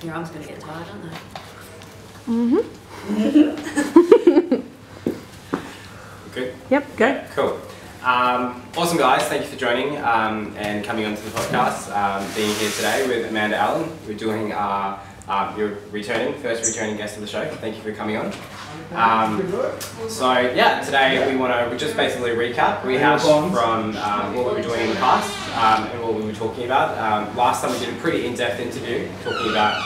Your arms going to get tired, aren't they? Good? Yep, go. Cool. Awesome guys, thank you for joining and coming onto the podcast, being here today with Amanda Allen. We're doing your first returning guest of the show. Thank you for coming on. So yeah, today we just basically recap, rehash from what we were doing in the past and what we were talking about. Last time we did a pretty in-depth interview talking about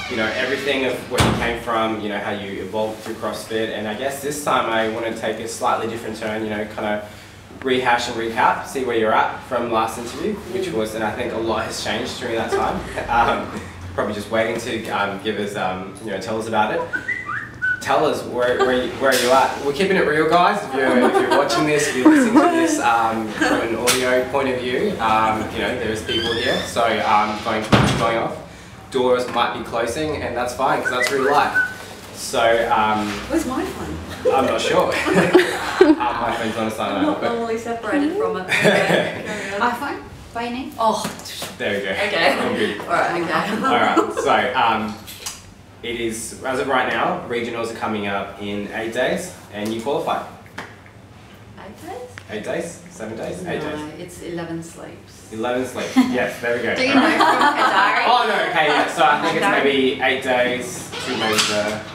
everything of where you came from, how you evolved through CrossFit, and I guess this time I want to take a slightly different turn, kind of rehash and recap, see where you're at from last interview, which was, and I think a lot has changed during that time. Probably just waiting to give us, tell us about it. Tell us where are you at? We're keeping it real, guys. If you're watching this, if you're listening to this from an audio point of view, there's people here, so going off. Doors might be closing, and that's fine because that's real life. So, where's my phone? I'm not sure. My phone's on a silent. I'm not normally separated from it. iPhone? What you need? Oh, there we go. Okay. I'm good. Alright, okay. Alright, so it is, as of right now, regionals are coming up in 8 days, and you qualify. 8 days? 8 days? 7 days? 8 days. No, it's 11 sleeps. 11 sleep. Yes, there we go. Do you know from her diary? Oh no, okay, yeah. So I think it's maybe 8 days to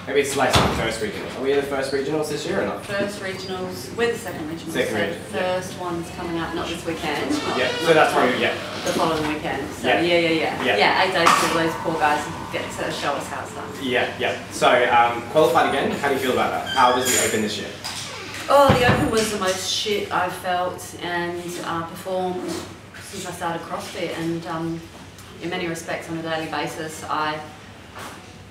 maybe it's less than the first regional. Are we in the first regionals this year or not? First regionals, we're the second regionals. Second regional. First one's coming up, not this weekend. Yeah, so that's probably, yeah. The following weekend. So Yeah, 8 days for those poor guys who get to show us how it's done. Yeah. So qualified again, how do you feel about that? How was the Open this year? Oh, the Open was the most shit I've felt and performed since I started CrossFit, and in many respects on a daily basis I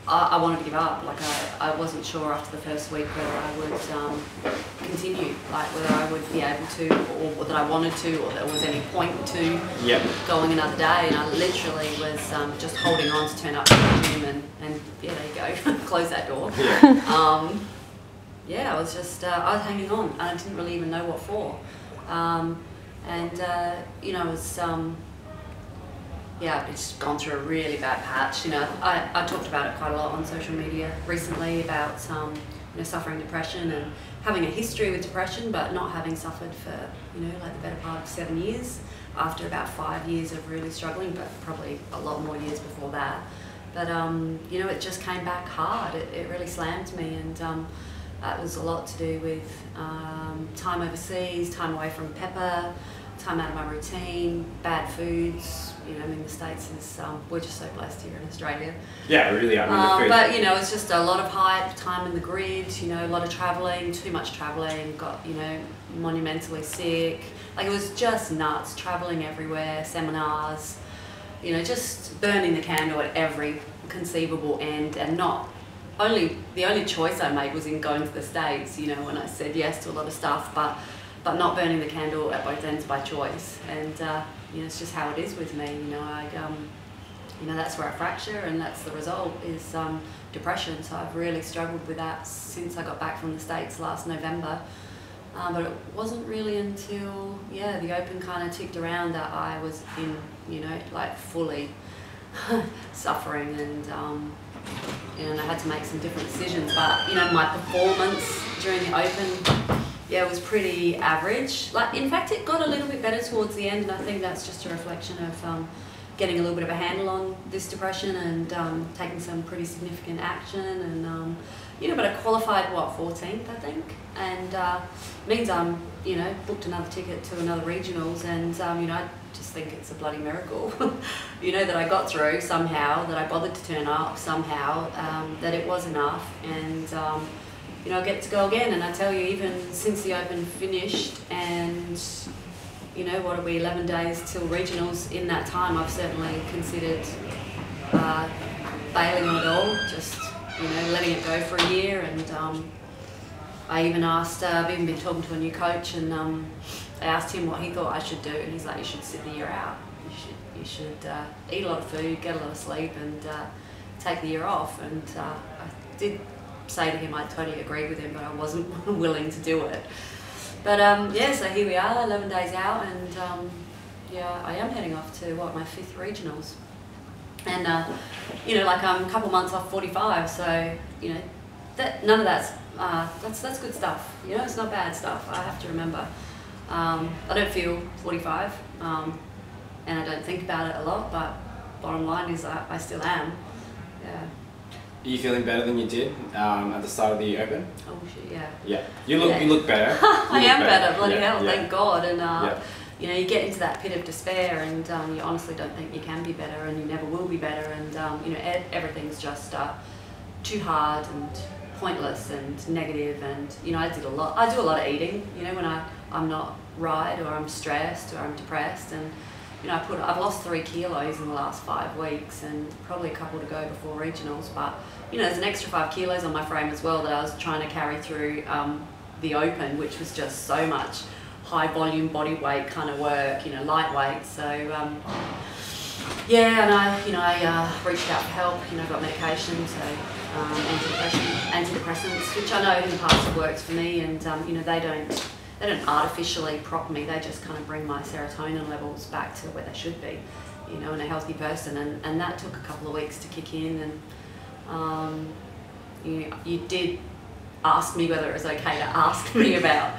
wanted to give up. Like I wasn't sure after the first week whether I would continue, like whether I would be able to, or that I wanted to, or there was any point to going another day, and I literally was just holding on to turn up to the gym and yeah, there you go, close that door. I was just, I was hanging on and I didn't really even know what for. I've just gone through a really bad patch. I talked about it quite a lot on social media recently about suffering depression and having a history with depression, but not having suffered for like the better part of 7 years, after about 5 years of really struggling, but probably a lot more years before that. But it just came back hard. It really slammed me, and that was a lot to do with time overseas, time away from Pepper, time out of my routine, bad foods. The States is, we're just so blessed here in Australia. Yeah, really, the food. But, it's just a lot of hype, time in the grid, a lot of travelling, too much travelling, got, monumentally sick. Like, it was just nuts, travelling everywhere, seminars, just burning the candle at every conceivable end, and the only choice I made was in going to the States, when I said yes to a lot of stuff, but not burning the candle at both ends by choice. And it's just how it is with me. That's where I fracture, and that's the result is depression. So I've really struggled with that since I got back from the States last November. But it wasn't really until the Open kind of ticked around that I was in like fully suffering, and and I had to make some different decisions. But my performance during the Open, it was pretty average. Like, in fact, it got a little bit better towards the end, and I think that's just a reflection of getting a little bit of a handle on this depression and taking some pretty significant action. And but I qualified 14th, I think, and means I'm booked another ticket to another regionals, and I just think it's a bloody miracle, that I got through somehow, that I bothered to turn up somehow, that it was enough, and I get to go again. And I tell you, even since the Open finished, and what are we, 11 days till regionals, in that time I've certainly considered bailing on it all, just letting it go for a year. And I even asked, I've even been talking to a new coach, and I asked him what he thought I should do, and he's like, you should sit the year out. You should eat a lot of food, get a lot of sleep, and take the year off. And I did say to him I totally agreed with him, but I wasn't willing to do it. But so here we are, 11 days out, and I am heading off to my 5th regionals. And you know, like I'm a couple months off 45, so you know, none of that's good stuff. You know, it's not bad stuff. I have to remember. I don't feel 45, and I don't think about it a lot. But bottom line is, I still am. Yeah. Are you feeling better than you did at the start of the Open? Oh shit, yeah. Yeah. You look better. I am better, bloody hell, thank God. And yeah. you know, you get into that pit of despair, and you honestly don't think you can be better, and you never will be better, and you know, everything's just too hard and pointless and negative. And you know, I do a lot of eating. You know, when I'm not right, or I'm stressed, or I'm depressed, and you know, I've lost 3 kilos in the last 5 weeks, and probably a couple to go before regionals. But you know, there's an extra 5 kilos on my frame as well that I was trying to carry through the Open, which was just so much high volume body weight kind of work, you know, lightweight. So yeah, and I reached out for help. You know, got medication, so antidepressants, which I know in the past have worked for me, and you know, they don't artificially prop me, they just kind of bring my serotonin levels back to where they should be, you know, in a healthy person, and that took a couple of weeks to kick in. And you did ask me whether it was okay to ask me about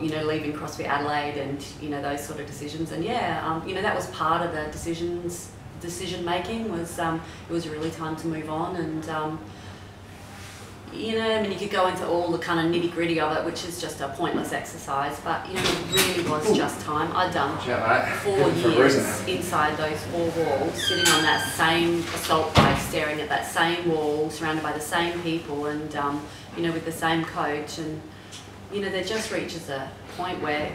you know, leaving CrossFit Adelaide and you know, those sort of decisions. And yeah, you know, that was part of the decision making, was it was really time to move on. And you know, I mean, you could go into all the kind of nitty gritty of it, which is just a pointless exercise, but you know, it really was just time. I'd done 4 years inside those 4 walls, sitting on that same assault bike, staring at that same wall, surrounded by the same people, and you know, with the same coach. And you know, there just reaches a point where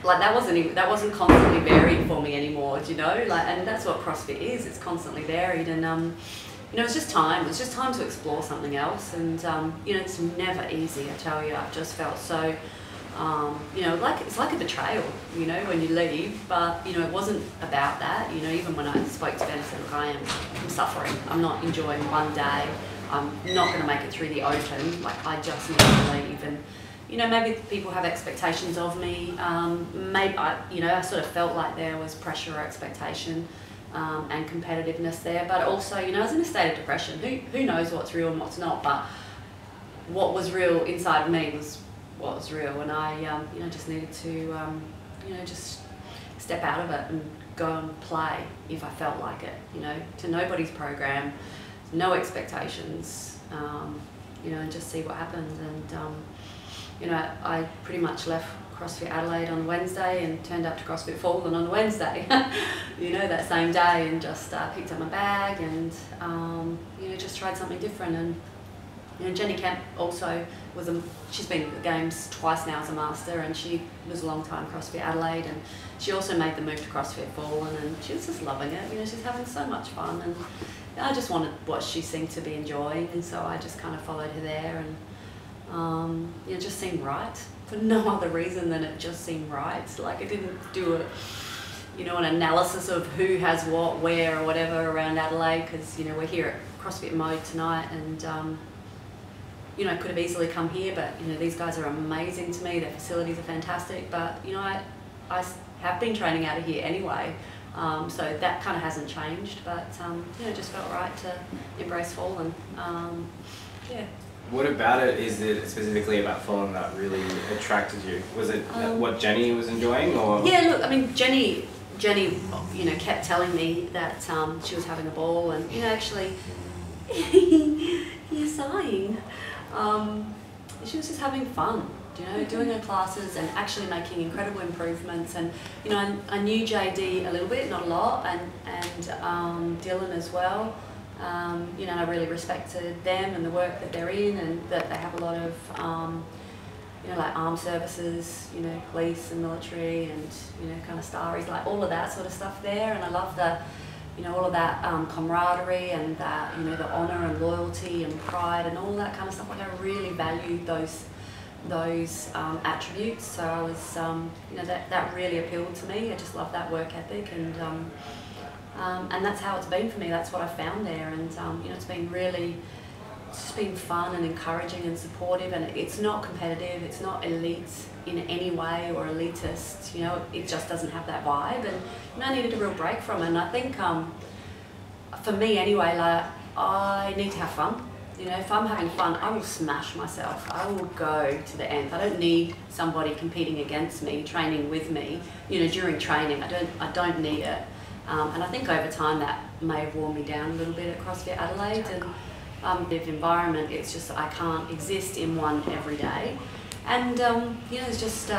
like that wasn't constantly varied for me anymore, do you know? Like, and that's what CrossFit is. It's constantly varied, and you know, it's just time. It's just time to explore something else. And you know, it's never easy. I tell you, I've just felt so. You know, like it's like a betrayal, you know, when you leave. But you know, it wasn't about that. You know, even when I spoke to Ben, I said, look, I'm suffering. I'm not enjoying one day. I'm not going to make it through the Open. Like, I just need to leave. And you know, maybe people have expectations of me. Maybe you know, I sort of felt like there was pressure or expectation and competitiveness there. But also, you know, I was in a state of depression. Who knows what's real and what's not? But what was real inside of me was what was real, and I you know, just needed to you know, just step out of it and go and play if I felt like it. You know, to nobody's program, no expectations. You know, and just see what happens. And you know, I pretty much left CrossFit Adelaide on Wednesday and turned up to CrossFit Fallen on Wednesday, you know, that same day, and just picked up my bag and, you know, just tried something different. And, you know, Jenny Kemp also she's been at the Games twice now as a master, and she was a long time CrossFit Adelaide, and she also made the move to CrossFit Fallen, and she was just loving it. You know, she's having so much fun, and I just wanted what she seemed to be enjoying, and so I just kind of followed her there. And you know, it just seemed right for no other reason than it just seemed right. Like, I didn't do you know, an analysis of who has what, where, or whatever around Adelaide, because you know, we're here at CrossFit Mode tonight, and you know, I could have easily come here, but you know, these guys are amazing to me. Their facilities are fantastic, but you know, I have been training out of here anyway, so that kind of hasn't changed. But you know, it just felt right to embrace Fallen. Yeah. What about it is it specifically about Fallen that really attracted you? Was it what Jenny was enjoying, or? Yeah, look, I mean, Jenny, you know, kept telling me that she was having a ball, and you know, actually, you're sighing. She was just having fun, you know, doing her classes and actually making incredible improvements. And you know, I knew JD a little bit, not a lot, and Dylan as well. You know, I really respected them and the work that they're in, and that they have a lot of, you know, like armed services, you know, police and military, and you know, kind of starries, like all of that sort of stuff there. And I love the, you know, all of that camaraderie, and that, you know, the honour and loyalty and pride and all that kind of stuff. Like, I really valued those attributes. So I was, you know, that really appealed to me. I just love that work ethic, and that's how it's been for me. That's what I found there, and you know, it's just been fun and encouraging and supportive, and it's not competitive, it's not elite in any way or elitist, you know, it just doesn't have that vibe. And you know, I needed a real break from it, and I think for me anyway, like I need to have fun. You know, if I'm having fun, I will smash myself. I will go to the end. I don't need somebody competing against me, training with me. You know, during training, I don't need it. And I think over time that may have worn me down a little bit at CrossFit Adelaide. And the environment, it's just that I can't exist in one every day. And you know, it's just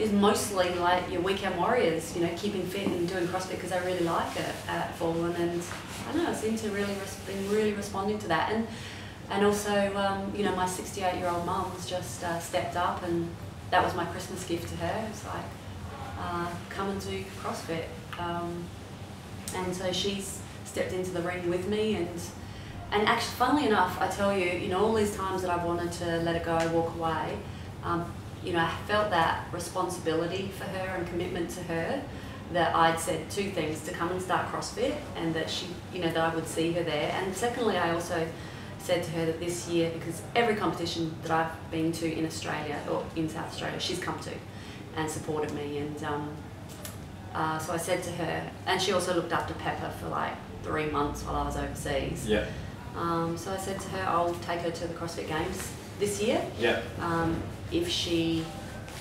it's mostly like your weekend warriors. You know, keeping fit and doing CrossFit because I really like it at Fallen, and I don't know, I seem to been really responding to that. And also, you know, my 68-year-old mum's just stepped up, and that was my Christmas gift to her. It's like, come and do CrossFit. And so she's stepped into the ring with me, and actually, funnily enough, I tell you, you know, all these times that I've wanted to let it go, walk away, you know, I felt that responsibility for her and commitment to her, that I'd said two things: to come and start CrossFit, and that she, you know, that I would see her there. And secondly, I also said to her that this year, because every competition that I've been to in Australia or in South Australia, she's come to and supported me. And so I said to her, and she also looked after Pepper for like 3 months while I was overseas. Yeah. So I said to her, I'll take her to the CrossFit Games this year. Yeah. If she,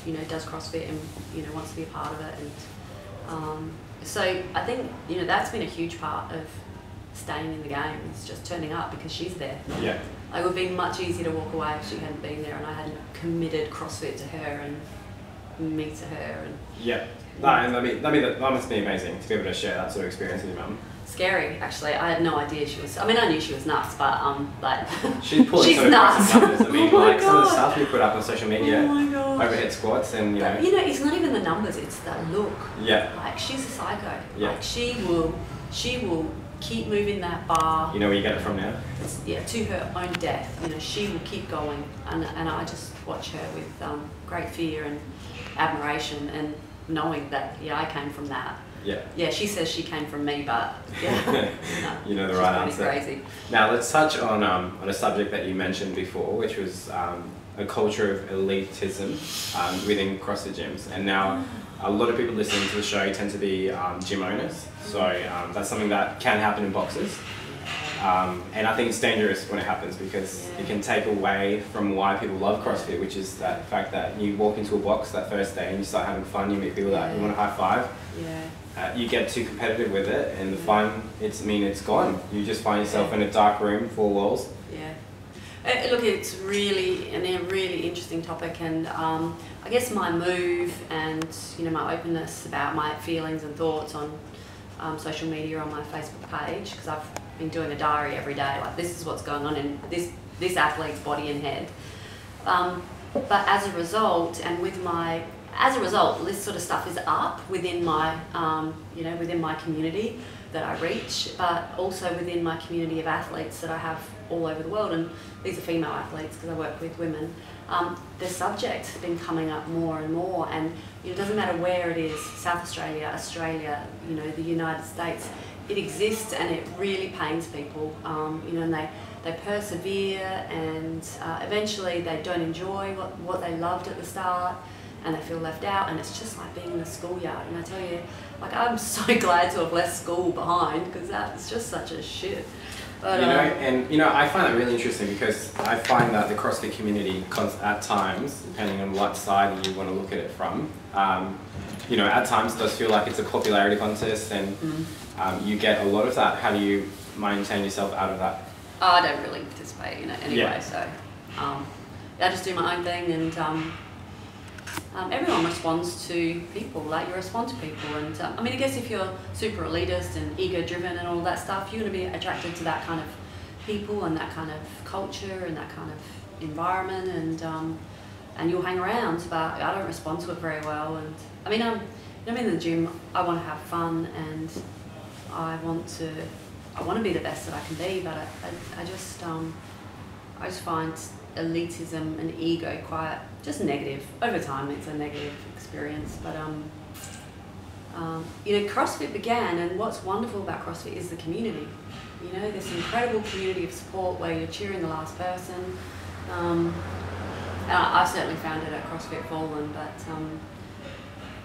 you know, does CrossFit and, you know, wants to be a part of it. And so I think, you know, that's been a huge part of staying in the game. It's just turning up because she's there. Yeah. It would be much easier to walk away if she hadn't been there and I hadn't committed CrossFit to her and me to her. And yeah. No, and that must be amazing to be able to share that sort of experience with your mum. Scary, actually. I had no idea she was. I mean, I knew she was nuts, but like she's pulling she's some nuts. impressive numbers. I mean, Oh my like some of the God. stuff you put up on social media, Oh my God. overhead squats, and you know. But, you know, it's not even the numbers; it's that look. Yeah. Like she's a psycho. Yeah. Like she will keep moving that bar. You know where you get it from now? Yeah, to her own death. You know, she will keep going, and I just watch her with great fear and admiration, and knowing that I came from that. Yeah. Yeah, she says she came from me, but yeah, no, you know the right answer. Crazy. Now let's touch on a subject that you mentioned before, which was a culture of elitism within CrossFit gyms. And now a lot of people listening to the show tend to be gym owners, so that's something that can happen in boxes. And I think it's dangerous when it happens because it can take away from why people love CrossFit, which is that fact that you walk into a box that first day and you start having fun, you meet people that you want to high five. Yeah. You get too competitive with it, and the fun, it's gone. You just find yourself in a dark room, 4 walls. Yeah. Look, it's really a really interesting topic, and I guess my move and, you know, my openness about my feelings and thoughts on social media, on my Facebook page, because I've been doing a diary every day, like this is what's going on in this athlete's body and head. But as a result, this sort of stuff is up within my, you know, within my community that I reach, but also within my community of athletes that I have all over the world. And these are female athletes because I work with women. The subject's been coming up more and more, and you know, it doesn't matter where it is, South Australia, Australia, you know, the United States, it exists, and it really pains people, you know, and they persevere, and eventually they don't enjoy what they loved at the start, and they feel left out, and it's just like being in a schoolyard. And I tell you, like, I'm so glad to have left school behind, because that's just such a shit. But, you know, and you know, I find that really interesting because I find that the CrossFit community, at times, depending on what side you want to look at it from, you know, at times does feel like it's a popularity contest, and you get a lot of that. How do you maintain yourself out of that? I don't really participate in it anyway, so I just do my own thing, and everyone responds to people, like you respond to people. And I mean, I guess if you're super elitist and ego-driven and all that stuff, you're going to be attracted to that kind of people and that kind of culture and that kind of environment, and you'll hang around. But I don't respond to it very well. And I mean, I'm in the gym. I want to have fun, and I want to be the best that I can be. But I just find elitism and ego quite just negative. Over time, it's a negative experience. But you know, CrossFit began, and what's wonderful about CrossFit is the community. You know, this incredible community of support where you're cheering the last person. And I've certainly found it at CrossFit Fallen, but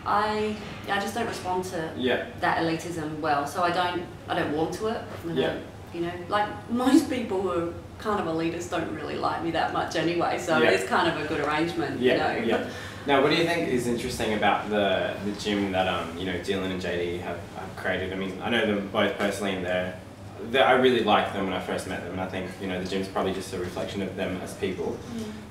I just don't respond to Yeah. that elitism well. So I don't warm to it. Yeah. You know, like most people who are kind of elitists don't really like me that much anyway. So Yeah. it's kind of a good arrangement. Yeah. You know. Yeah. Now, what do you think is interesting about the gym that you know, Dylan and JD have created? I mean, I know them both personally, and I really liked them when I first met them, and I think, you know, the gym's probably just a reflection of them as people.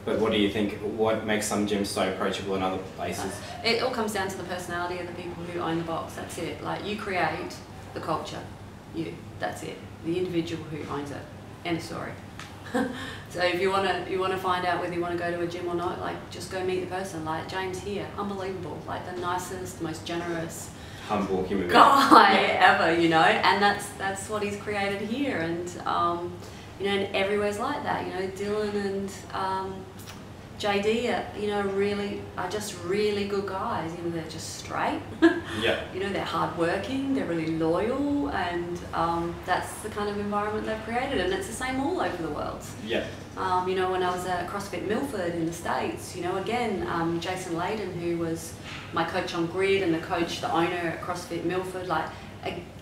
But what do you think? What makes some gyms so approachable in other places? It all comes down to the personality of the people who own the box. That's it. Like, you create the culture. That's it. The individual who owns it. End of story. So if you wanna find out whether you want to go to a gym or not, like, just go meet the person. Like James here, unbelievable. Like the nicest, most generous, Humble human being. guy ever, you know. And that's what he's created here. And you know, and everywhere's like that. You know, Dylan and JD are just really good guys. You know, they're just straight. Yeah. You know, they're hardworking, they're really loyal, and that's the kind of environment they've created, and it's the same all over the world. Yeah. You know, when I was at CrossFit Milford in the States, you know, again, Jason Layden, who was my coach on grid and the owner at CrossFit Milford, like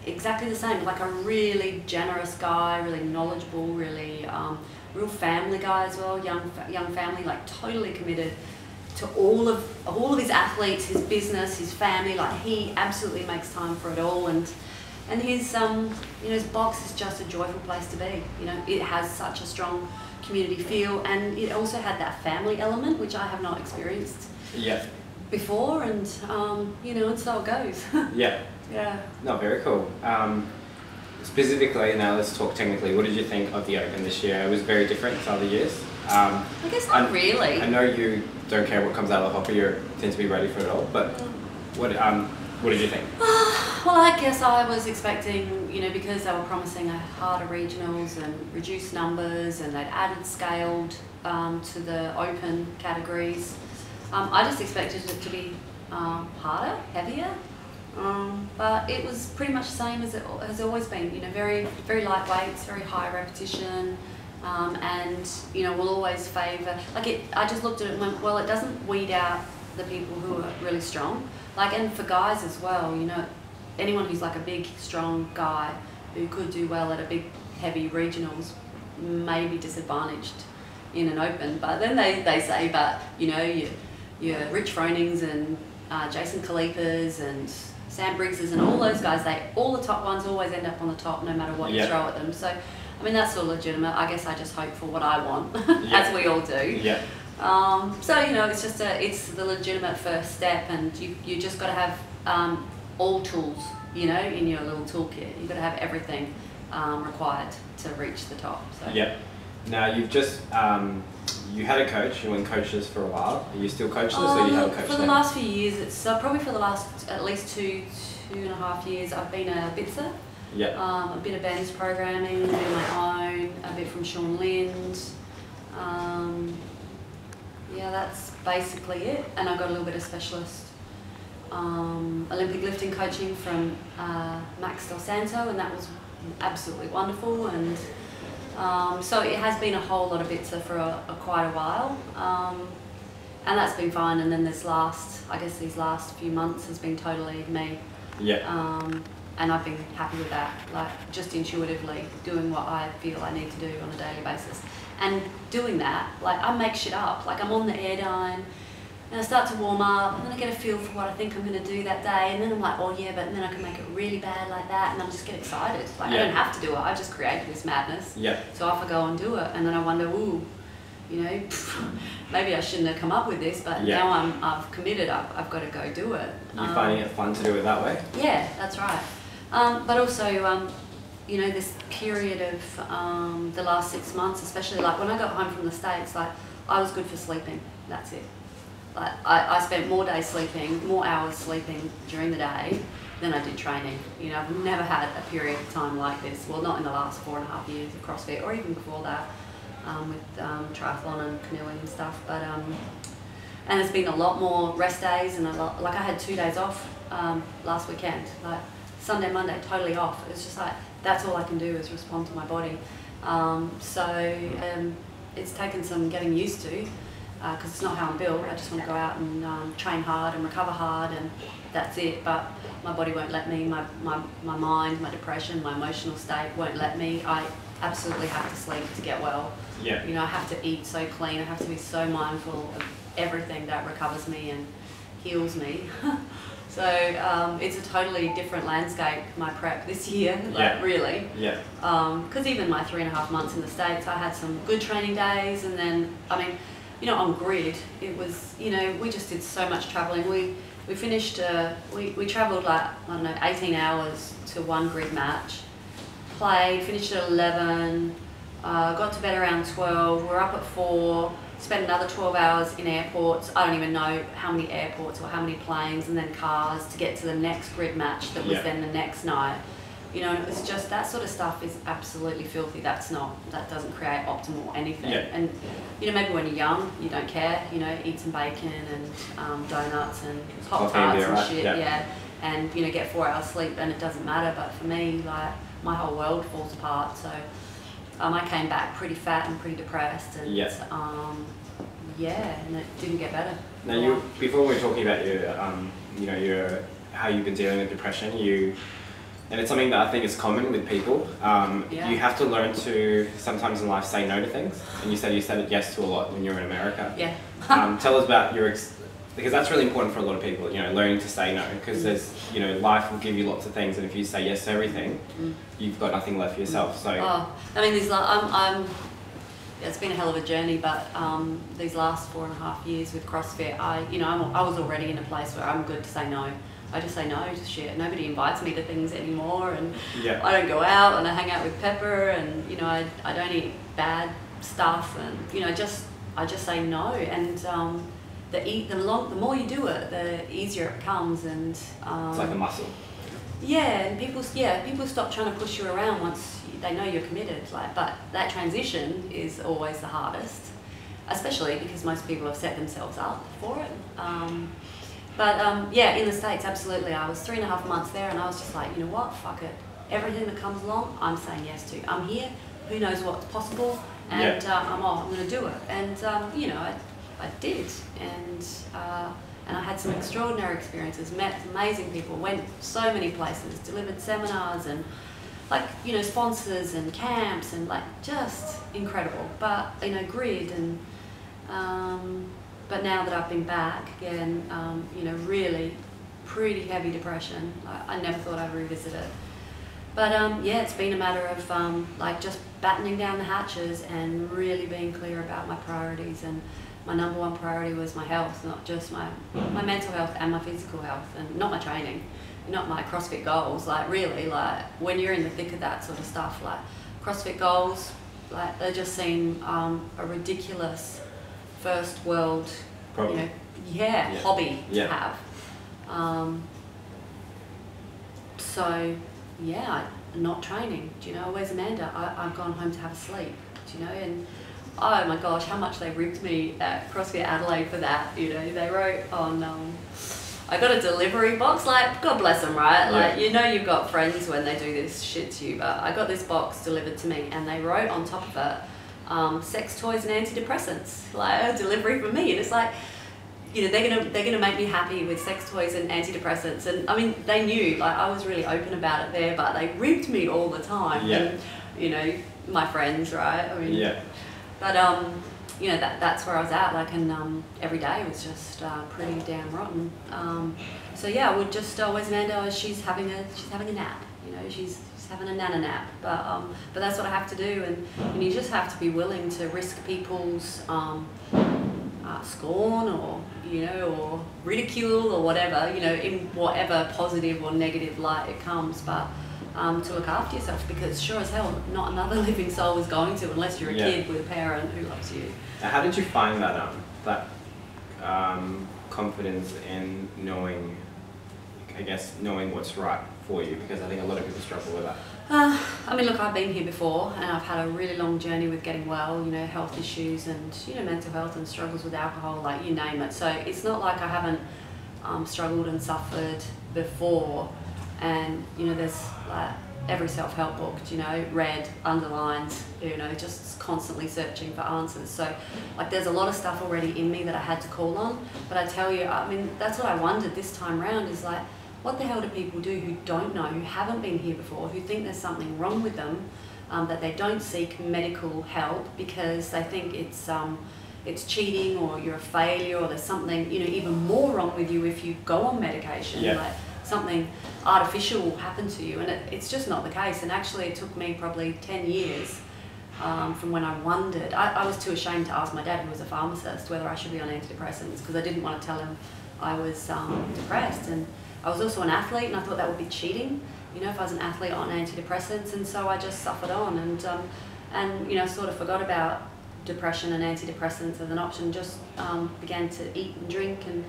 exactly the same, like a really generous guy, really knowledgeable, really real family guy as well, young family, like totally committed to all of his athletes, his business, his family. Like, he absolutely makes time for it all, and his you know, his box is just a joyful place to be. You know, it has such a strong community feel, and it also had that family element, which I have not experienced before, and you know, and so it goes. Yeah. Yeah. No, very cool. Specifically, now let's talk technically. What did you think of the Open this year? It was very different to other years. I guess not really. I know you don't care what comes out of the hopper. You tend to be ready for it all. But what did you think? Well, I guess I was expecting, you know, because they were promising a harder regionals and reduced numbers, and they'd added scaled to the Open categories. I just expected it to be harder, heavier. But it was pretty much the same as it has always been. You know, very, very light weights, very high repetition, and you know, we'll always favour. Like, I just looked at it and went, well, it doesn't weed out the people who are really strong. Like, and for guys as well, you know, anyone who's like a big, strong guy who could do well at a big, heavy regionals may be disadvantaged in an Open. But then they say, but you know, your Rich Fronings and Jason Kalipas and Sam Briggses and all those guys, all the top ones always end up on the top no matter what you throw at them. So, I mean, that's all legitimate. I guess I just hope for what I want, as we all do. Yeah. So, you know, it's just it's the legitimate first step, and you just got to have all tools, you know, in your little toolkit. You've got to have everything required to reach the top. So. Yeah. Now, you've just you had a coach. You were in coaches for a while. Are you still coachless, or you have a coach? For the last few years, it's probably for the last at least two and a half years, I've been a bitser. Yeah. A bit of Ben's programming, a bit of my own, a bit from Sean Lind. Yeah, that's basically it. And I got a little bit of specialist Olympic lifting coaching from Max Del Santo, and that was absolutely wonderful. And so it has been a whole lot of bitser for quite a while, and that's been fine. And then these last few months has been totally me. Yeah. And I've been happy with that, like just intuitively doing what I feel I need to do on a daily basis. And doing that, like, I make shit up. Like, I'm on the airdyne, and I start to warm up, and then I get a feel for what I think I'm going to do that day, and then I'm like, oh yeah, but then I can make it really bad like that, and I just get excited. Like, I don't have to do it, I just created this madness. Yeah. So off I go and do it, and then I wonder, ooh, you know, maybe I shouldn't have come up with this, but now I've committed, I've got to go do it. You're finding it fun to do it that way? Yeah, that's right. But also, you know, this period of the last 6 months, especially, like when I got home from the States, like, I was good for sleeping. That's it. Like, I spent more days sleeping, more hours sleeping during the day than I did training. You know, I've never had a period of time like this. Well, not in the last 4.5 years of CrossFit, or even before that, with triathlon and canoeing and stuff. But and there's been a lot more rest days, and like I had 2 days off last weekend. Like, Sunday, Monday, totally off. It's just like, that's all I can do is respond to my body. So it's taken some getting used to. because it's not how I'm built. I just want to go out and train hard and recover hard, and that's it. But my body won't let me. My mind, my depression, my emotional state won't let me. I absolutely have to sleep to get well. Yeah. You know, I have to eat so clean. I have to be so mindful of everything that recovers me and heals me. So it's a totally different landscape, my prep this year, like really. Yeah. Because even my 3.5 months in the States, I had some good training days, and then, I mean, you know, on grid, it was, you know, we just did so much travelling. We finished, we travelled like, I don't know, 18 hours to one grid match, played, finished at 11, got to bed around 12, we're up at 4, spent another 12 hours in airports. I don't even know how many airports or how many planes, and then cars to get to the next grid match that was then the next night. You know, it's just that sort of stuff is absolutely filthy. That doesn't create optimal anything. Yeah. And, you know, maybe when you're young, you don't care, you know, eat some bacon and donuts and Pop-Tarts and shit, and, you know, get 4 hours sleep and it doesn't matter. But for me, like, my whole world falls apart. So I came back pretty fat and pretty depressed, and and it didn't get better. Now, before we were talking about your, you know, how you've been dealing with depression, and it's something that I think is common with people. You have to learn to sometimes in life say no to things, and you said yes to a lot when you were in America. Yeah. Tell us about because that's really important for a lot of people. You know, learning to say no, because there's, you know, life will give you lots of things, and if you say yes to everything, you've got nothing left for yourself. So. I mean, it's been a hell of a journey, but these last 4.5 years with CrossFit, I was already in a place where I'm good to say no. I just say no to shit. Nobody invites me to things anymore, and I don't go out, and I hang out with Pepper, and, you know, I don't eat bad stuff, and, you know, I just say no, and the more you do it, the easier it becomes, and it's like a muscle. Yeah, and people stop trying to push you around once they know you're committed. Like, but that transition is always the hardest, especially because most people have set themselves up for it. In the States, absolutely. I was 3.5 months there, and I was just like, you know what, fuck it. Everything that comes along, I'm saying yes to. I'm here, who knows what's possible, and I'm going to do it. And, you know, I did, and I had some extraordinary experiences, met amazing people, went so many places, delivered seminars, and, like, you know, sponsors and camps, and, like, just incredible. But, you know, grid, and but now that I've been back again, you know, really pretty heavy depression. I never thought I'd revisit it. But it's been a matter of like just battening down the hatches and really being clear about my priorities. And my number one priority was my health, not just my mental health and my physical health, and not my training, not my CrossFit goals. Like, really, like, when you're in the thick of that sort of stuff, like, CrossFit goals, like, they just seem a ridiculous first world, Problem. You know, hobby to have. Not training. Do you know, where's Amanda? I've gone home to have a sleep. Do you know, and oh my gosh, how much they ripped me at CrossFit Adelaide for that. You know, they wrote on, I got a delivery box, like, God bless them, right? Like, you know, you've got friends when they do this shit to you, but I got this box delivered to me, and they wrote on top of it, sex toys and antidepressants, like a delivery from me. And it's like, you know, they're gonna make me happy with sex toys and antidepressants. And I mean, they knew, like, I was really open about it there, but they ripped me all the time. And, you know, my friends, right? I mean, but you know, that's where I was at, like, and every day was just pretty damn rotten. So yeah, I would just always, Amanda, she's having a nap. You know, she's having a nana nap. But that's what I have to do, and you just have to be willing to risk people's scorn, or, you know, or ridicule, or whatever, you know, in whatever positive or negative light it comes. But to look after yourself, because sure as hell not another living soul is going to, unless you're a kid with a parent who loves you. How did you find that confidence in knowing what's right for you? Because I think a lot of people struggle with that. I mean, look, I've been here before, and I've had a really long journey with getting well, you know, health issues and, you know, mental health and struggles with alcohol, like, you name it. So it's not like I haven't struggled and suffered before. And there's like every self-help book, read, underlined, just constantly searching for answers. So like there's a lot of stuff already in me that I had to call on. But I tell you, I mean, that's what I wondered this time round, is like, what the hell do people do who don't know, who haven't been here before, who think there's something wrong with them, that they don't seek medical help because they think it's cheating, or you're a failure, or there's something even more wrong with you if you go on medication. Yeah. Like something artificial will happen to you, and it's just not the case. And actually it took me probably 10 years from when I wondered. I was too ashamed to ask my dad, who was a pharmacist, whether I should be on antidepressants, because I didn't want to tell him I was depressed. And I was also an athlete, and I thought that would be cheating, if I was an athlete on antidepressants. And so I just suffered on, and sort of forgot about depression and antidepressants as an option. Just began to eat and drink, and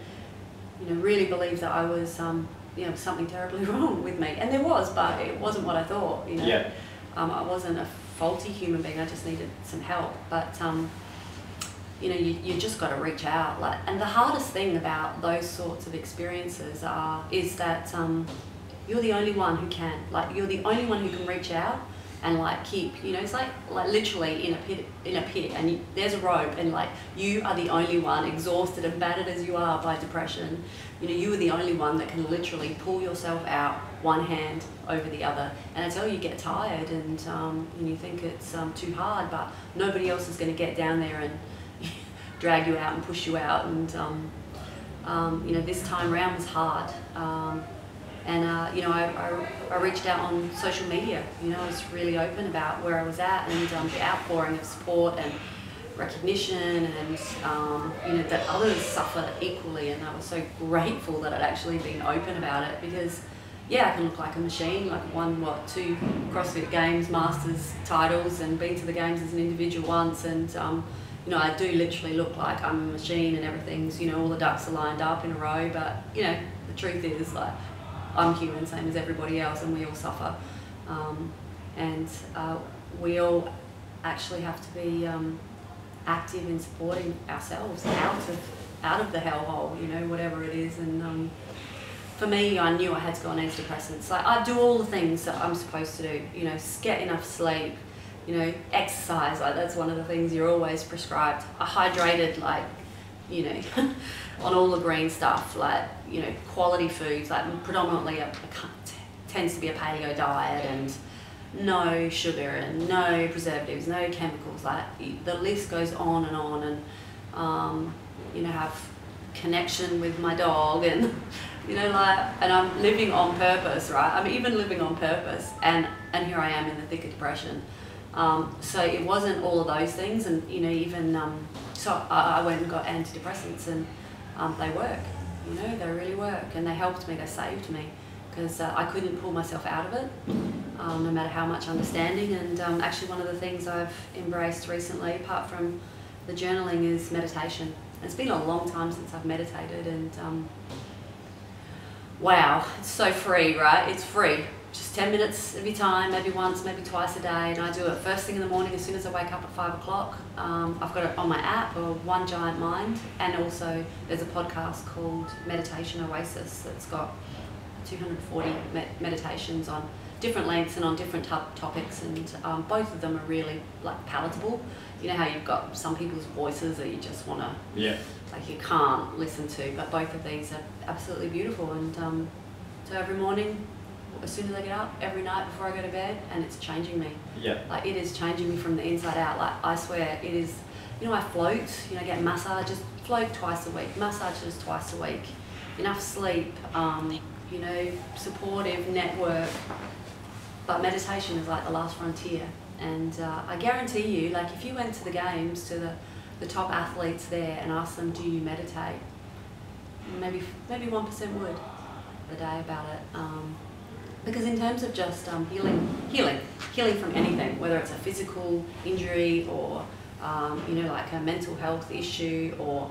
really believed that I was something terribly wrong with me. And there was, but it wasn't what I thought. Yeah. I wasn't a faulty human being. I just needed some help. But you just got to reach out. And the hardest thing about those sorts of experiences is that you're the only one who can. You're the only one who can reach out and keep. It's like literally in a pit, and there's a rope, and you are the only one, exhausted and battered as you are by depression. You are the only one that can literally pull yourself out, one hand over the other. And until you get tired and you think it's too hard, but nobody else is going to get down there and drag you out and push you out. And this time round was hard. I reached out on social media. I was really open about where I was at, and the outpouring of support and recognition, and that others suffer equally. And I was so grateful that I'd actually been open about it, because I can look like a machine. Won 2 CrossFit Games Masters titles, and been to the games as an individual once, and I do literally look like I'm a machine, and everything's all the ducks are lined up in a row. But the truth is, I'm human, same as everybody else, and we all suffer, and we all actually have to be active in supporting ourselves out of the hellhole, whatever it is. And for me, I knew I had to go on antidepressants. I do all the things that I'm supposed to do, get enough sleep, exercise. That's one of the things you're always prescribed. I hydrated, on all the green stuff, quality foods, predominantly tends to be a paleo diet, and no sugar and no preservatives, no chemicals. The list goes on, and have connection with my dog, and and I'm living on purpose, right? I'm even living on purpose, and here I am in the thick of depression. So it wasn't all of those things, and so I went and got antidepressants, and they work. They really work, and they helped me. They saved me, because I couldn't pull myself out of it, no matter how much understanding. And actually, one of the things I've embraced recently, apart from the journaling, is meditation. It's been a long time since I've meditated, and wow, it's so free, right? It's free. Just 10 minutes of your time, maybe once, maybe twice a day, and I do it first thing in the morning as soon as I wake up at 5 o'clock. I've got it on my app, or One Giant Mind, and also there's a podcast called Meditation Oasis that's got 240 meditations on different lengths and on different topics, and both of them are really palatable. How you've got some people's voices that you just want to, you can't listen to, but both of these are absolutely beautiful. And so every morning, as soon as I get up, every night before I go to bed, and it's changing me. Yeah. It is changing me from the inside out. I swear, it is. I float. I get massages, float twice a week, massages twice a week, enough sleep. Supportive network. But meditation is the last frontier. And I guarantee you, if you went to the games, to the top athletes there, and asked them, do you meditate? Maybe 1% would the day about it. Because in terms of just healing from anything, whether it's a physical injury, or a mental health issue, or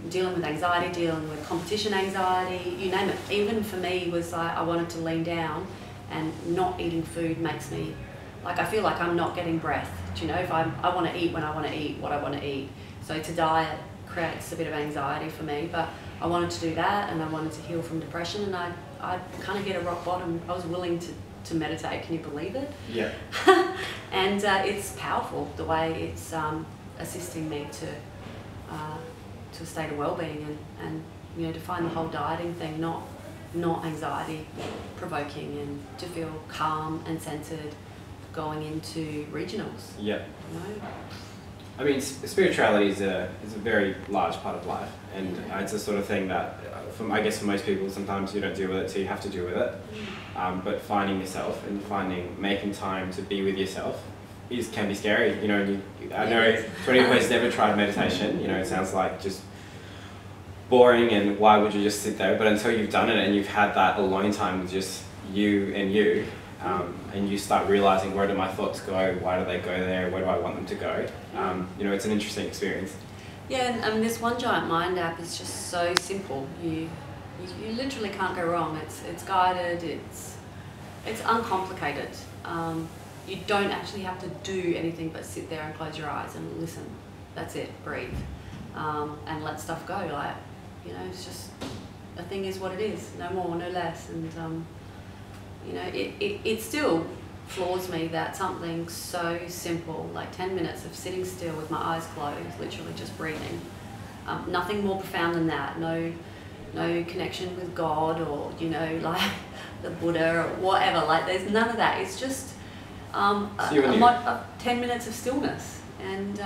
dealing with anxiety, dealing with competition anxiety, you name it. Even for me, was I wanted to lean down, and not eating food makes me, I feel like I'm not getting breath. If I want to eat when I want to eat what I want to eat. So to diet creates a bit of anxiety for me, but I wanted to do that, and I wanted to heal from depression, and I I'd kind of hit a rock bottom. I was willing to meditate. Can you believe it? Yeah. And it's powerful the way it's assisting me to a state of well-being and you know, to find the whole dieting thing not anxiety provoking, and to feel calm and centered going into regionals. Yeah. You know? I mean, spirituality is a very large part of life, and it's a sort of thing that, I guess for most people, sometimes you don't deal with it, so you have to deal with it. But finding yourself and making time to be with yourself can be scary. You know, I know to anyone who's never tried meditation, you know, it sounds like just boring, and why would you just sit there? But until you've done it and you've had that alone time with just you, and you start realizing, where do my thoughts go? Why do they go there? Where do I want them to go? You know, it's an interesting experience. Yeah, and this One Giant Mind app is just so simple. You literally can't go wrong. It's guided. It's uncomplicated. You don't actually have to do anything but sit there and close your eyes and listen. That's it. Breathe, and let stuff go. Like, you know, it's just, a thing is what it is. No more, no less. And you know, it still floors me that something so simple, like 10 minutes of sitting still with my eyes closed, literally just breathing. Nothing more profound than that. No connection with God, or, you know, like the Buddha or whatever. Like, there's none of that. It's just 10 minutes of stillness, and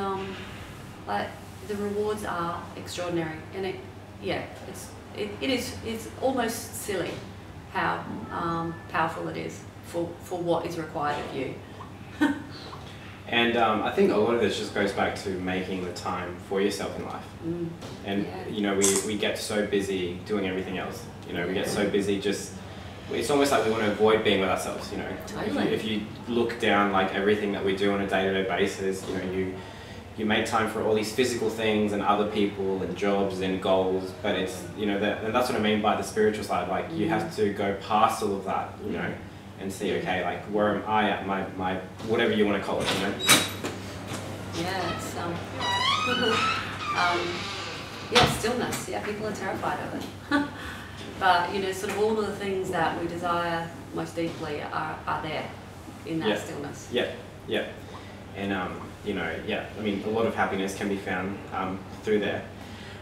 like, the rewards are extraordinary. And it's almost silly how powerful it is for what is required of you. And I think a lot of this just goes back to making the time for yourself in life. And you know, we get so busy doing everything else. You know, we get so busy just, it's almost like we want to avoid being with ourselves, you know. Totally. If you look down like everything that we do on a day-to-day basis, you know, you make time for all these physical things and other people and jobs and goals, but it's, you know, and that's what I mean by the spiritual side. Like, you have to go past all of that, you know, and see, okay, like, where am I at my whatever you want to call it, you know? Yeah, it's stillness. Yeah, people are terrified of it. But, you know, sort of all of the things that we desire most deeply are there in that stillness. Yeah, yeah. And, you know, I mean, a lot of happiness can be found through there.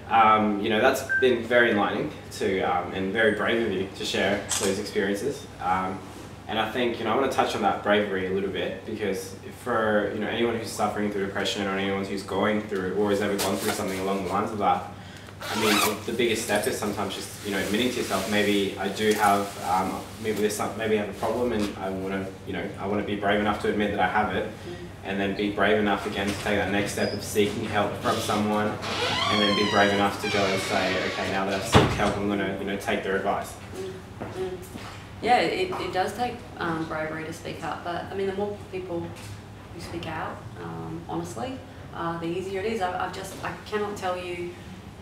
You know, that's been very enlightening and very brave of you to share those experiences. And I think, you know, I want to touch on that bravery a little bit, because for, you know, anyone who's suffering through depression, or anyone who's going through or has ever gone through something along the lines of that, I mean, the biggest step is sometimes just, you know, admitting to yourself, maybe I do have, maybe I have a problem, and I want to, you know, I want to be brave enough to admit that I have it, and then be brave enough again to take that next step of seeking help from someone, and then be brave enough to go and say, okay, now that I've sought help, I'm going to, you know, take their advice. Yeah, it does take bravery to speak up, but I mean, the more people who speak out, honestly, the easier it is. I cannot tell you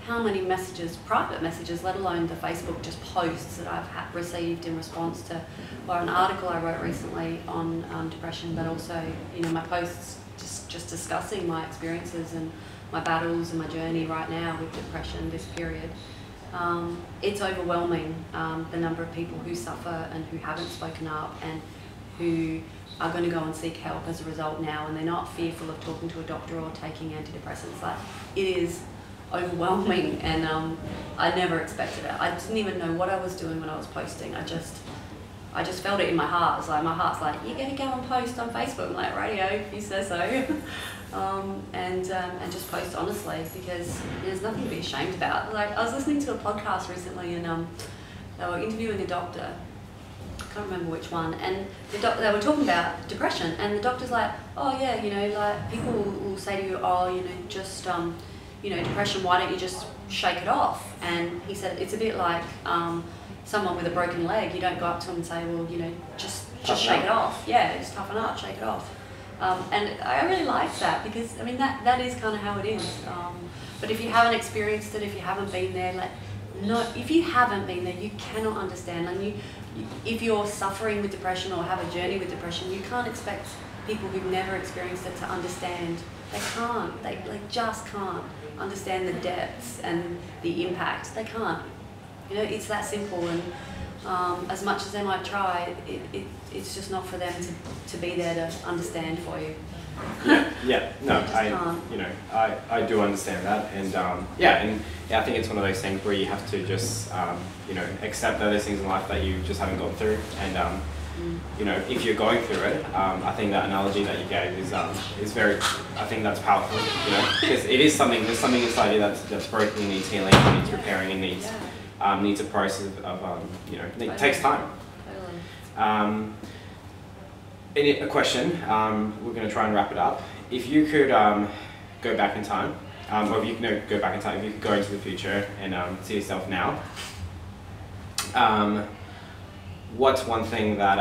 how many messages, private messages, let alone the Facebook just posts that I've received in response to, or an article I wrote recently on depression, but also, you know, my posts just discussing my experiences and my battles and my journey right now with depression this period. It's overwhelming, the number of people who suffer and who haven't spoken up and who are going to go and seek help as a result now, and they're not fearful of talking to a doctor or taking antidepressants. Like, it is overwhelming, and I never expected it. I didn't even know what I was doing when I was posting. I just felt it in my heart. It's like, my heart's like, you're going to go and post on Facebook. I'm like, radio, if you say so. And just post honestly, because there's nothing to be ashamed about. Like, I was listening to a podcast recently, and they were interviewing a doctor. I can't remember which one, and they were talking about depression, and the doctor's like, oh yeah, you know, like, people will say to you, oh, you know, just you know, depression, why don't you just shake it off? And he said it's a bit like someone with a broken leg. You don't go up to them and say, well, you know, just shake it off. Yeah, just toughen up, shake it off. And I really like that, because I mean, that is kind of how it is. But if you haven't experienced it, if you haven't been there, like, if you haven't been there, you cannot understand. And if you're suffering with depression or have a journey with depression, you can't expect people who've never experienced it to understand. They can't. They just can't understand the depths and the impact. They can't. You know, it's that simple. And as much as they might try, it's just not for them to be there to understand for you. Yeah. No, I do understand that, and I think it's one of those things where you have to just accept that there's things in life that you just haven't gone through, and if you're going through it, I think that analogy that you gave is very, I think that's powerful, because it is something, there's something inside you that's broken and needs healing, and needs repairing, and needs a process of it takes time. Totally. A question, we're going to try and wrap it up. If you could go back in time, or if you could go back in time, if you could go into the future and see yourself now, what's one thing that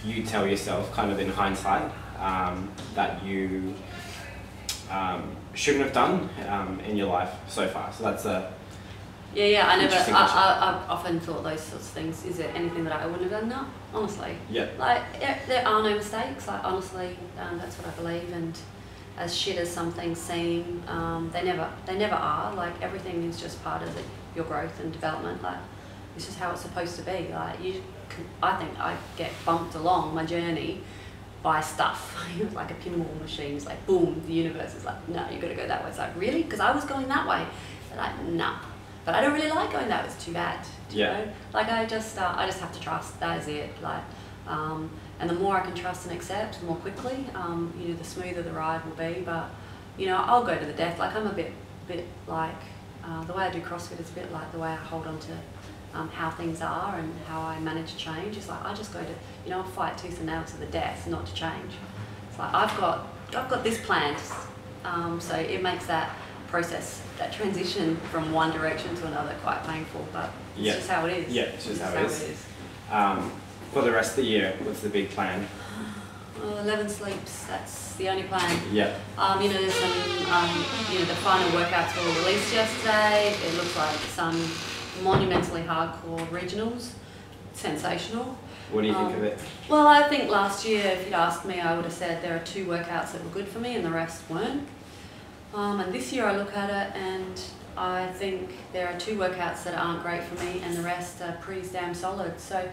you tell yourself, kind of in hindsight, that you shouldn't have done in your life so far? So that's a I've often thought those sorts of things. Is there anything that I wouldn't have done? No, honestly. Yeah. Like, there are no mistakes. Like, honestly, that's what I believe. And as shit as some things seem, they never are. Like, everything is just part of your growth and development. Like, it's just how it's supposed to be. Like, I think I get bumped along my journey by stuff. It's like a pinball machine. It's like, boom, the universe is like, no, you've got to go that way. It's like, really? Because I was going that way. They're like, nah. But I don't really like going that way. It's too bad. You know? Like, I just have to trust. That is it. Like, and the more I can trust and accept, the more quickly, the smoother the ride will be. But, I'll go to the death. Like, I'm a bit like, the way I do CrossFit is a bit like the way I hold on to how things are and how I manage change. It's like, I just go to, I'll fight tooth and nail to the death, not to change. It's like, I've got this planned. So it makes that process, that transition from one direction to another, quite painful, but it's just how it is. Yeah, it's just how it is. For the rest of the year, what's the big plan? 11 sleeps, that's the only plan. Yeah. There's some, the final workouts were released yesterday. It looks like some monumentally hardcore regionals. Sensational. What do you think of it? Well, I think last year, if you'd asked me, I would have said there are 2 workouts that were good for me and the rest weren't. And this year I look at it and I think there are 2 workouts that aren't great for me and the rest are pretty damn solid. So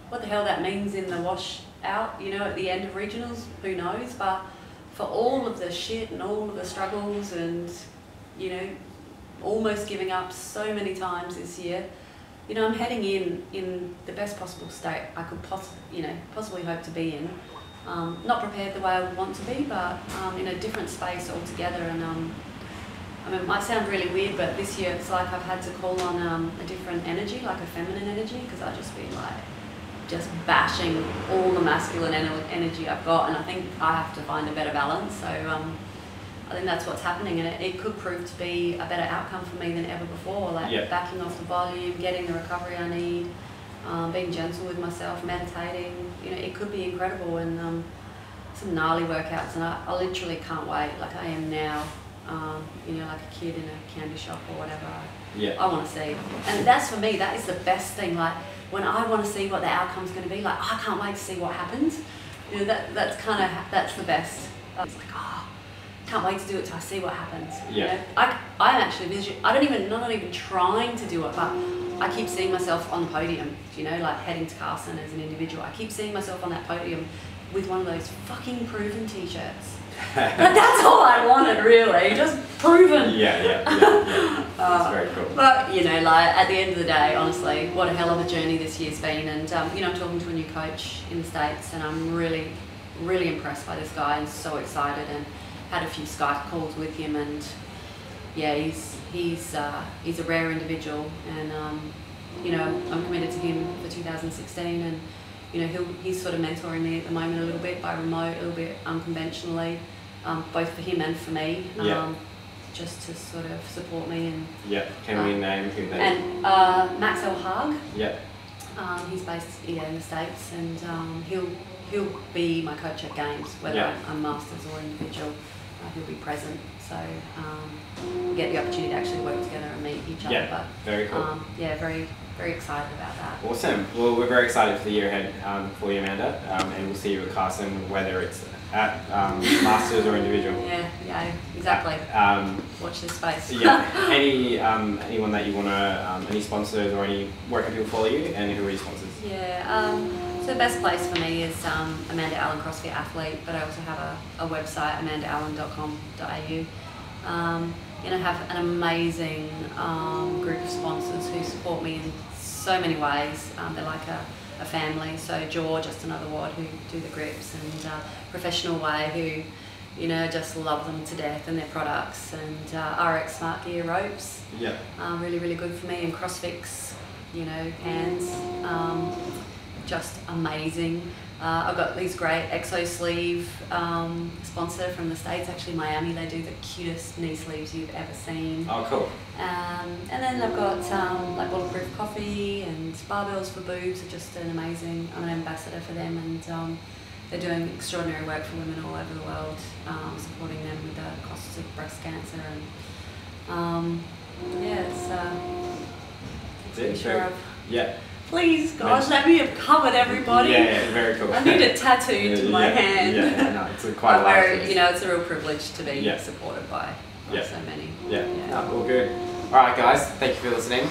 what the hell that means in the wash out, at the end of regionals, who knows? But for all of the shit and all of the struggles and, almost giving up so many times this year, I'm heading in the best possible state I could possibly hope to be in. Not prepared the way I would want to be, but in a different space altogether. And it might sound really weird, but this year it's like I've had to call on a different energy, like a feminine energy, because I've just been like just bashing all the masculine energy I've got, and I think I have to find a better balance. So I think that's what's happening, and it could prove to be a better outcome for me than ever before. Like backing off the volume, getting the recovery I need. Being gentle with myself, meditating, it could be incredible, and some gnarly workouts, and I literally can't wait, like I am now, like a kid in a candy shop or whatever. I want to see, and that's for me, that is the best thing. Like, when I want to see what the outcome's going to be, like, I can't wait to see what happens. That's the best. It's like, can't wait to do it till I see what happens. I'm actually not even trying to do it, but I keep seeing myself on the podium, like heading to Carson as an individual. I keep seeing myself on that podium with one of those fucking proven t-shirts. That's all I wanted, really, just proven. That's very cool. But, like, at the end of the day, honestly, what a hell of a journey this year's been. And, I'm talking to a new coach in the States, and I'm really, really impressed by this guy and so excited, and had a few Skype calls with him, and he's a rare individual, and I'm committed to him for 2016, and he's sort of mentoring me at the moment a little bit by remote, a little bit unconventionally, both for him and for me, just to sort of support me. And can we name who that is? And Max L. Haag. He's based in the States, and he'll be my coach at games, whether I'm masters or individual. He'll be present. So we get the opportunity to actually work together and meet each other. Yeah, But, very cool. yeah, very, very excited about that. Awesome. Well, we're very excited for the year ahead for you, Amanda, and we'll see you at Carson, whether it's at Masters or individual. Yeah, exactly. Watch this space. Yeah. Anyone that you want to, any sponsors or where can people follow you, and who are your sponsors? Yeah. So the best place for me is Amanda Allen CrossFit Athlete, but I also have a website, amandaallen.com.au. Have an amazing group of sponsors who support me in so many ways. They're like a family. So Justin Otherward, who do the grips, and Professional Way, who just love them to death and their products, and RX Smart Gear ropes. Yeah. Really, really good for me, and CrossFix, hands. Just amazing. I've got these great Exo Sleeve sponsor from the States, actually Miami. They do the cutest knee sleeves you've ever seen. Oh, cool. And then I've got like Bulletproof Coffee and Barbells for Boobs are just I'm an ambassador for them, and they're doing extraordinary work for women all over the world, supporting them with the costs of breast cancer. And Yeah. Please, gosh, let me have covered everybody. Yeah, very cool. I need a tattoo to my hand. Yeah, no, it's quite a large. It's a real privilege to be supported by so many. Yeah, no, all good. All right, guys, thank you for listening.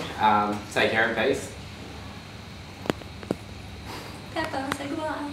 Take care and peace. Pepper, say goodbye.